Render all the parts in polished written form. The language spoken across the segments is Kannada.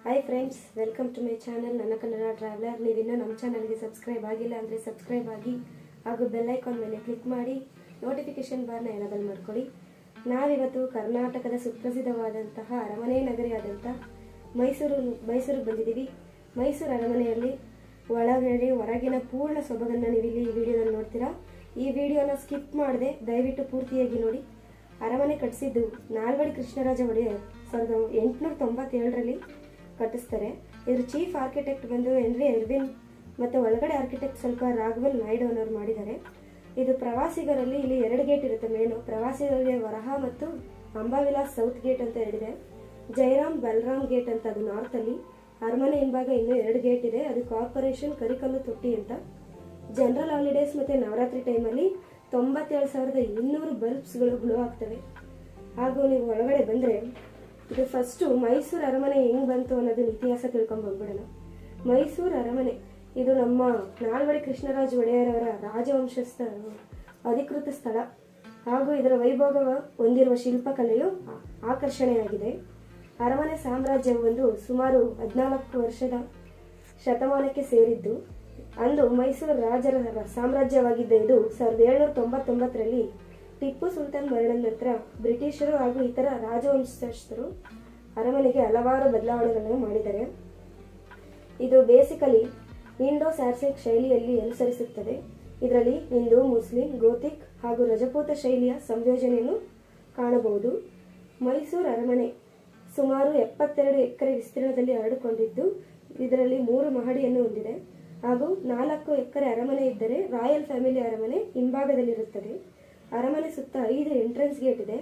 Hi friends, welcome to my channel ನನ್ನ ಕನ್ನಡ ಟ್ರಾವೆಲರ್. ನೀವಿನ್ನೂ ನಮ್ಮ ಚಾನಲ್ಗೆ ಸಬ್ಸ್ಕ್ರೈಬ್ ಆಗಿಲ್ಲ ಅಂದರೆ ಸಬ್ಸ್ಕ್ರೈಬ್ ಆಗಿ ಹಾಗೂ ಬೆಲ್ ಐಕಾನ್ ಮೇಲೆ ಕ್ಲಿಕ್ ಮಾಡಿ ನೋಟಿಫಿಕೇಶನ್ ಬಾರ್ನ ಎನೇಬಲ್ ಮಾಡ್ಕೊಳ್ಳಿ. ನಾವಿವತ್ತು ಕರ್ನಾಟಕದ ಸುಪ್ರಸಿದ್ಧವಾದಂತಹ ಅರಮನೆ ನಗರಿಯಾದಂಥ ಮೈಸೂರಿಗೆ ಬಂದಿದ್ದೀವಿ. ಮೈಸೂರು ಅರಮನೆಯಲ್ಲಿ ಒಳಗಡೆ ಹೊರಗಿನ ಪೂರ್ಣ ಸೊಬಗನ್ನು ನೀವಿಲ್ಲಿ ಈ ವಿಡಿಯೋದಲ್ಲಿ ನೋಡ್ತೀರಾ. ಈ ವಿಡಿಯೋನ ಸ್ಕಿಪ್ ಮಾಡದೆ ದಯವಿಟ್ಟು ಪೂರ್ತಿಯಾಗಿ ನೋಡಿ. ಅರಮನೆ ಕಟ್ಟಿಸಿದ್ದು ನಾಲ್ವಡಿ ಕೃಷ್ಣರಾಜ ಒಡೆಯರ್ 1897ರಲ್ಲಿ ಕಟ್ಟಿಸ್ತಾರೆ. ಇದ್ರ ಚೀಫ್ ಆರ್ಕಿಟೆಕ್ಟ್ ಬಂದು ಹೆನ್ರಿ ಎರ್ವಿನ್ ಮತ್ತು ಒಳಗಡೆ ಆರ್ಕಿಟೆಕ್ಟ್ ಸ್ವಲ್ಪ ರಾಘವಲ್ ನಾಯ್ಡು ಅನ್ನೋರು ಮಾಡಿದ್ದಾರೆ. ಇದು ಪ್ರವಾಸಿಗರಲ್ಲಿ ಇಲ್ಲಿ 2 ಗೇಟ್ ಇರುತ್ತೆ. ಮೇನು ಪ್ರವಾಸಿಗರಿಗೆ ವರಹ ಮತ್ತು ಅಂಬಾವಿಲಾಸ್ ಸೌತ್ ಗೇಟ್ ಅಂತ ಎರಡಿದೆ. ಜಯರಾಮ್ ಬಲರಾಮ್ ಗೇಟ್ ಅಂತ ಅದು ನಾರ್ತ್ ಅಲ್ಲಿ. ಅರಮನೆ ಹಿಂಭಾಗ ಇನ್ನೂ 2 ಗೇಟ್ ಇದೆ. ಅದು ಕಾರ್ಪೊರೇಷನ್ ಕರಿಕಲ್ಲು ತೊಟ್ಟಿ ಅಂತ. ಜನರಲ್ ಹಾಲಿಡೇಸ್ ಮತ್ತೆ ನವರಾತ್ರಿ ಟೈಮಲ್ಲಿ 97,200 ಬಲ್ಬ್ಸ್ಗಳು ಗ್ಲೋ ಆಗ್ತವೆ. ಹಾಗೂ ನೀವು ಒಳಗಡೆ ಬಂದ್ರೆ ಇದು ಫಸ್ಟು ಮೈಸೂರು ಅರಮನೆ ಹೆಂಗ್ ಬಂತು ಅನ್ನೋದನ್ನ ಇತಿಹಾಸ ತಿಳ್ಕೊಂಡ್ ಬಂದ್ಬಿಡೋಣ. ಮೈಸೂರು ಅರಮನೆ ಇದು ನಮ್ಮ ನಾಲ್ವಡಿ ಕೃಷ್ಣರಾಜ ಒಡೆಯರವರ ರಾಜವಂಶಸ್ಥ ಅಧಿಕೃತ ಸ್ಥಳ ಹಾಗೂ ಇದರ ವೈಭವ ಹೊಂದಿರುವ ಶಿಲ್ಪಕಲೆಯು ಆಕರ್ಷಣೆಯಾಗಿದೆ. ಅರಮನೆ ಸಾಮ್ರಾಜ್ಯವು ಒಂದು ಸುಮಾರು 14 ವರ್ಷದ ಶತಮಾನಕ್ಕೆ ಸೇರಿದ್ದು. ಅಂದು ಮೈಸೂರು ರಾಜರ ಸಾಮ್ರಾಜ್ಯವಾಗಿದ್ದ ಇದು 1799ರಲ್ಲಿ ಟಿಪ್ಪು ಸುಲ್ತಾನ್ ಮರಣದ ನಂತರ ಬ್ರಿಟಿಷರು ಹಾಗೂ ಇತರ ರಾಜವಂಶಸ್ಥರು ಅರಮನೆಗೆ ಹಲವಾರು ಬದಲಾವಣೆಗಳನ್ನು ಮಾಡಿದ್ದಾರೆ. ಇದು ಬೇಸಿಕಲಿ ಇಂಡೋ ಸ್ಯಾಕ್ಸನ್ ಶೈಲಿಯಲ್ಲಿ ಅನುಸರಿಸುತ್ತದೆ. ಇದರಲ್ಲಿ ಹಿಂದೂ, ಮುಸ್ಲಿಂ, ಗೋಥಿಕ್ ಹಾಗೂ ರಜಪೂತ ಶೈಲಿಯ ಸಂಯೋಜನೆಯನ್ನು ಕಾಣಬಹುದು. ಮೈಸೂರು ಅರಮನೆ ಸುಮಾರು 72 ಎಕರೆ ವಿಸ್ತೀರ್ಣದಲ್ಲಿ ಹರಡಿಕೊಂಡಿದ್ದು ಇದರಲ್ಲಿ 3 ಮಹಡಿಯನ್ನು ಹೊಂದಿದೆ ಹಾಗೂ 4 ಎಕರೆ ಅರಮನೆ ಇದ್ದರೆ ರಾಯಲ್ ಫ್ಯಾಮಿಲಿ ಅರಮನೆ ಹಿಂಭಾಗದಲ್ಲಿರುತ್ತದೆ. ಅರಮನೆ ಸುತ್ತ 5 ಎಂಟ್ರೆನ್ಸ್ ಗೇಟ್ ಇದೆ.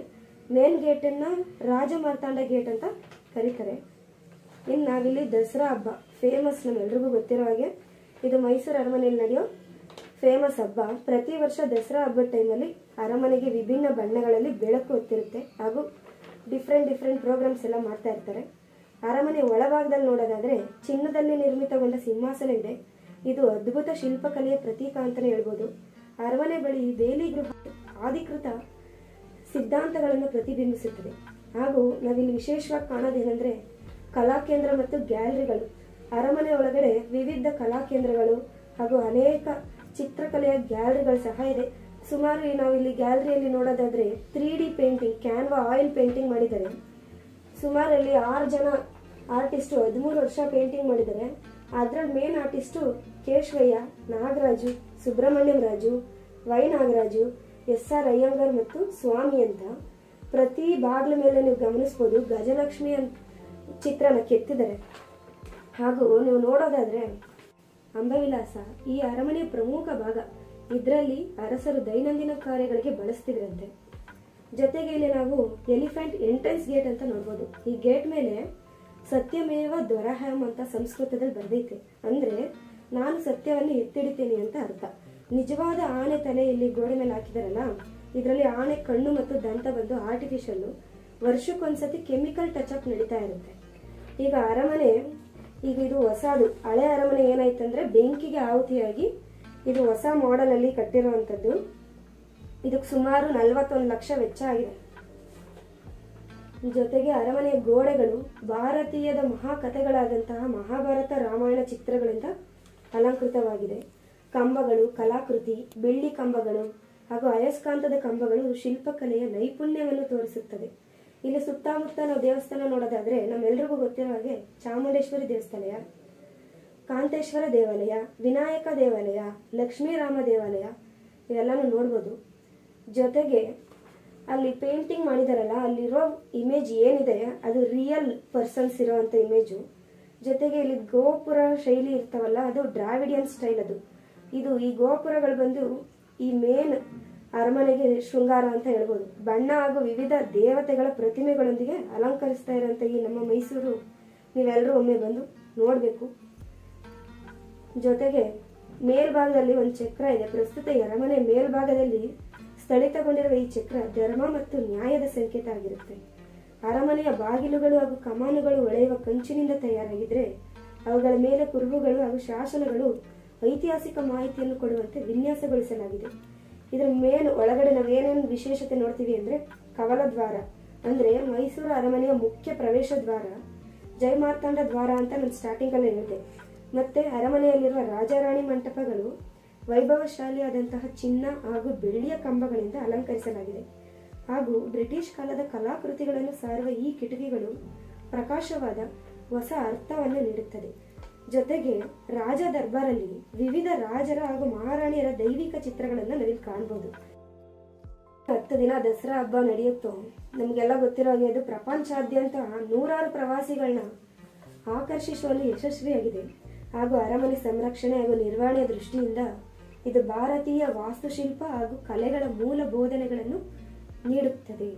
ಮೇನ್ ಗೇಟ್ ಅನ್ನ ರಾಜ ಮಾರ್ತಾಂಡ ಗೇಟ್ ಅಂತ ಕರೀತಾರೆ. ಇನ್ನು ನಾವಿಲ್ಲಿ ದಸರಾ ಹಬ್ಬ ಫೇಮಸ್, ನಮ್ಮೆಲ್ರಿಗೂ ಗೊತ್ತಿರೋ ಹಾಗೆ ಇದು ಮೈಸೂರು ಅರಮನೆಯಲ್ಲಿ ನಡೆಯೋ ಫೇಮಸ್ ಹಬ್ಬ. ಪ್ರತಿ ವರ್ಷ ದಸರಾ ಹಬ್ಬದ ಟೈಮಲ್ಲಿ ಅರಮನೆಗೆ ವಿಭಿನ್ನ ಬಣ್ಣಗಳಲ್ಲಿ ಬೆಳಕು ಹೊತ್ತಿರುತ್ತೆ ಹಾಗೂ ಡಿಫ್ರೆಂಟ್ ಪ್ರೋಗ್ರಾಮ್ಸ್ ಎಲ್ಲ ಮಾಡ್ತಾ ಇರ್ತಾರೆ. ಅರಮನೆ ಒಳಭಾಗದಲ್ಲಿ ನೋಡೋದಾದ್ರೆ ಚಿನ್ನದಲ್ಲಿ ನಿರ್ಮಿತಗೊಂಡ ಸಿಂಹಾಸನವಿದೆ. ಇದು ಅದ್ಭುತ ಶಿಲ್ಪಕಲೆಯ ಪ್ರತೀಕ ಅಂತಾನೆ ಹೇಳ್ಬೋದು. ಅರಮನೆ ಬಳಿ ಬೇಲಿ ಗೃಹ ಅಧಿಕೃತ ಸಿದ್ಧಾಂತಗಳನ್ನು ಪ್ರತಿಬಿಂಬಿಸುತ್ತದೆ. ಹಾಗೂ ನಾವಿಲ್ಲಿ ವಿಶೇಷವಾಗಿ ಕಾಣೋದೇನೆಂದ್ರೆ ಕಲಾಕೇಂದ್ರ ಮತ್ತು ಗ್ಯಾಲರಿಗಳು. ಅರಮನೆ ಒಳಗಡೆ ವಿವಿಧ ಕಲಾಕೇಂದ್ರಗಳು ಹಾಗೂ ಅನೇಕ ಚಿತ್ರಕಲೆಯ ಗ್ಯಾಲರಿಗಳು ಸಹ ಇದೆ. ಸುಮಾರು ನಾವಿಲ್ಲಿ ಗ್ಯಾಲರಿಯಲ್ಲಿ ನೋಡೋದಾದ್ರೆ 3D painting, Canva oil painting ಮಾಡಿದ್ದಾರೆ. ಸುಮಾರಲ್ಲಿ 6 ಜನ ಆರ್ಟಿಸ್ಟು 13 ವರ್ಷ ಪೇಂಟಿಂಗ್ ಮಾಡಿದ್ದಾರೆ. ಅದ್ರಲ್ಲಿ main artist Keshavaiah, Nagaraju, Subrahmanyam Raju, Y Nagaraju, SR Iyengar ಮತ್ತು ಸ್ವಾಮಿ ಅಂತ. ಪ್ರತಿ ಬಾಗ್ಲ ಮೇಲೆ ನೀವು ಗಮನಿಸಬಹುದು ಗಜಲಕ್ಷ್ಮಿ ಚಿತ್ರನ ಕೆತ್ತಿದ್ದಾರೆ. ಹಾಗೂ ನೀವು ನೋಡೋದಾದ್ರೆ ಅಂಬವಿಲಾಸ ಈ ಅರಮನೆಯ ಪ್ರಮುಖ ಭಾಗ. ಇದರಲ್ಲಿ ಅರಸರು ದೈನಂದಿನ ಕಾರ್ಯಗಳಿಗೆ ಬಳಸ್ತಿದ್ರಂತೆ. ಜೊತೆಗೆ ಇಲ್ಲಿ ನಾವು ಎಲಿಫೆಂಟ್ ಎಂಟ್ರೆನ್ಸ್ ಗೇಟ್ ಅಂತ ನೋಡ್ಬೋದು. ಈ ಗೇಟ್ ಮೇಲೆ ಸತ್ಯಮೇವ ದ್ವರಹಂ ಅಂತ ಸಂಸ್ಕೃತದಲ್ಲಿ ಬರೆದೈತೆ. ಅಂದ್ರೆ ನಾನು ಸತ್ಯವನ್ನು ಎತ್ತಿಡಿತೇನೆ ಅಂತ ಅರ್ಥ. ನಿಜವಾದ ಆನೆ ತಲೆ ಇಲ್ಲಿ ಗೋಡೆ ಮೇಲೆ ಹಾಕಿದಾರಲ್ಲ, ಇದರಲ್ಲಿ ಆನೆ ಕಣ್ಣು ಮತ್ತು ದಂತ ಬಂದು ಆರ್ಟಿಫಿಷಿಯಲ್. ವರ್ಷಕ್ಕೊಂದ್ಸತಿ ಕೆಮಿಕಲ್ ಟಚ್ ಅಪ್ ನಡೀತಾ ಇರುತ್ತೆ. ಈಗ ಅರಮನೆ ಇದು ಹೊಸದು. ಹಳೆ ಅರಮನೆ ಏನಾಯ್ತಂದ್ರೆ ಬೆಂಕಿಗೆ ಆಹುತಿಯಾಗಿ ಇದು ಹೊಸ ಮಾಡೆಲ್ ಅಲ್ಲಿ ಕಟ್ಟಿರುವಂತದ್ದು. ಇದಕ್ಕೆ ಸುಮಾರು 41 ಲಕ್ಷ ವೆಚ್ಚ ಆಗಿದೆ. ಜೊತೆಗೆ ಅರಮನೆಯ ಗೋಡೆಗಳು ಭಾರತೀಯದ ಮಹಾಕಥೆಗಳಾದಂತಹ ಮಹಾಭಾರತ, ರಾಮಾಯಣ ಚಿತ್ರಗಳಿಂದ ಅಲಂಕೃತವಾಗಿದೆ. ಕಂಬಗಳು ಕಲಾಕೃತಿ, ಬೆಳ್ಳಿ ಕಂಬಗಳು ಹಾಗೂ ಅಯಸ್ಕಾಂತದ ಕಂಬಗಳು ಶಿಲ್ಪಕಲೆಯ ನೈಪುಣ್ಯವನ್ನು ತೋರಿಸುತ್ತದೆ. ಇಲ್ಲಿ ಸುತ್ತಮುತ್ತ ನಾವು ದೇವಸ್ಥಾನ ನೋಡೋದಾದ್ರೆ ನಮ್ಮೆಲ್ರಿಗೂ ಗೊತ್ತಿರೋ ಹಾಗೆ ಚಾಮುಂಡೇಶ್ವರಿ ದೇವಸ್ಥಾನ, ಕಾಂತೇಶ್ವರ ದೇವಾಲಯ, ವಿನಾಯಕ ದೇವಾಲಯ, ಲಕ್ಷ್ಮೀರಾಮ ದೇವಾಲಯ ಇವೆಲ್ಲಾನು ನೋಡ್ಬೋದು. ಜೊತೆಗೆ ಅಲ್ಲಿ ಪೇಂಟಿಂಗ್ ಮಾಡಿದಾರಲ್ಲ, ಅಲ್ಲಿರೋ ಇಮೇಜ್ ಏನಿದೆ ಅದು ರಿಯಲ್ ಪರ್ಸನ್ಸ್ ಇರೋವಂಥ ಇಮೇಜು. ಜೊತೆಗೆ ಇಲ್ಲಿ ಗೋಪುರ ಶೈಲಿ ಇರ್ತಾವಲ್ಲ, ಅದು ಡ್ರಾವಿಡಿಯನ್ ಸ್ಟೈಲ್. ಇದು ಈ ಗೋಪುರಗಳು ಬಂದು ಈ ಮೇನ್ ಅರಮನೆಗೆ ಶೃಂಗಾರ ಅಂತ ಹೇಳ್ಬೋದು. ಬಣ್ಣ ಹಾಗೂ ವಿವಿಧ ದೇವತೆಗಳ ಪ್ರತಿಮೆಗಳೊಂದಿಗೆ ಅಲಂಕರಿಸ್ತಾ ಇರೋಂಥ ಈ ನಮ್ಮ ಮೈಸೂರು ನೀವೆಲ್ಲರೂ ಒಮ್ಮೆ ಬಂದು ನೋಡ್ಬೇಕು. ಜೊತೆಗೆ ಮೇಲ್ಭಾಗದಲ್ಲಿ ಒಂದು ಚಕ್ರ ಇದೆ. ಪ್ರಸ್ತುತ ಅರಮನೆ ಮೇಲ್ಭಾಗದಲ್ಲಿ ಸ್ಥಳಿತಗೊಂಡಿರುವ ಈ ಚಕ್ರ ಧರ್ಮ ಮತ್ತು ನ್ಯಾಯದ ಸಂಕೇತ ಆಗಿರುತ್ತೆ. ಅರಮನೆಯ ಬಾಗಿಲುಗಳು ಹಾಗೂ ಕಮಾನುಗಳು ಹೊಳೆಯುವ ಕಂಚಿನಿಂದ ತಯಾರಾಗಿದ್ರೆ ಅವುಗಳ ಮೇಲೆ ಕುರುಹುಗಳು ಹಾಗೂ ಶಾಸನಗಳು ಐತಿಹಾಸಿಕ ಮಾಹಿತಿಯನ್ನು ಕೊಡುವಂತೆ ವಿನ್ಯಾಸಗೊಳಿಸಲಾಗಿದೆ. ಇದರ ಮೇನ್ ಒಳಗಡೆ ನಾವೇನೇನು ವಿಶೇಷತೆ ನೋಡ್ತೀವಿ ಅಂದ್ರೆ ಕವಲ ದ್ವಾರ, ಅಂದ್ರೆ ಮೈಸೂರು ಅರಮನೆಯ ಮುಖ್ಯ ಪ್ರವೇಶ ದ್ವಾರ. ಜಯಮಾರ್ತಾಂಡ ದ್ವಾರ ಅಂತ ನಾನು ಸ್ಟಾರ್ಟಿಂಗಲ್ಲಿ ಹೇಳಿದೆ. ಮತ್ತೆ ಅರಮನೆಯಲ್ಲಿರುವ ರಾಜಾರಾಣಿ ಮಂಟಪಗಳು ವೈಭವಶಾಲಿಯಾದಂತಹ ಚಿನ್ನ ಹಾಗೂ ಬೆಳ್ಳಿಯ ಕಂಬಗಳಿಂದ ಅಲಂಕರಿಸಲಾಗಿದೆ. ಹಾಗೂ ಬ್ರಿಟಿಷ್ ಕಾಲದ ಕಲಾಕೃತಿಗಳನ್ನು ಸಾರುವ ಈ ಕಿಟಕಿಗಳು ಪ್ರಕಾಶವಾದ ಹೊಸ ಅರ್ಥವನ್ನು ನೀಡುತ್ತದೆ. ಜೊತೆಗೆ ರಾಜ ದರ್ಬಾರಲ್ಲಿ ವಿವಿಧ ರಾಜರ ಹಾಗೂ ಮಹಾರಾಣಿಯರ ದೈವಿಕ ಚಿತ್ರಗಳನ್ನು ನಾವಿಲ್ಲಿ ಕಾಣಬಹುದು. 10 ದಿನ ದಸರಾ ಹಬ್ಬ ನಡೆಯುತ್ತೋ ನಮಗೆಲ್ಲ ಗೊತ್ತಿರೋ ಹಾಗೆ ಅದು ಪ್ರಪಂಚಾದ್ಯಂತ ನೂರಾರು ಪ್ರವಾಸಿಗಳನ್ನ ಆಕರ್ಷಿಸುವಲ್ಲಿ ಯಶಸ್ವಿಯಾಗಿದೆ. ಹಾಗೂ ಅರಮನೆ ಸಂರಕ್ಷಣೆ ಹಾಗೂ ನಿರ್ವಹಣೆಯ ದೃಷ್ಟಿಯಿಂದ ಇದು ಭಾರತೀಯ ವಾಸ್ತುಶಿಲ್ಪ ಹಾಗೂ ಕಲೆಗಳ ಮೂಲ ಬೋಧನೆಗಳನ್ನು ನೀಡುತ್ತದೆ.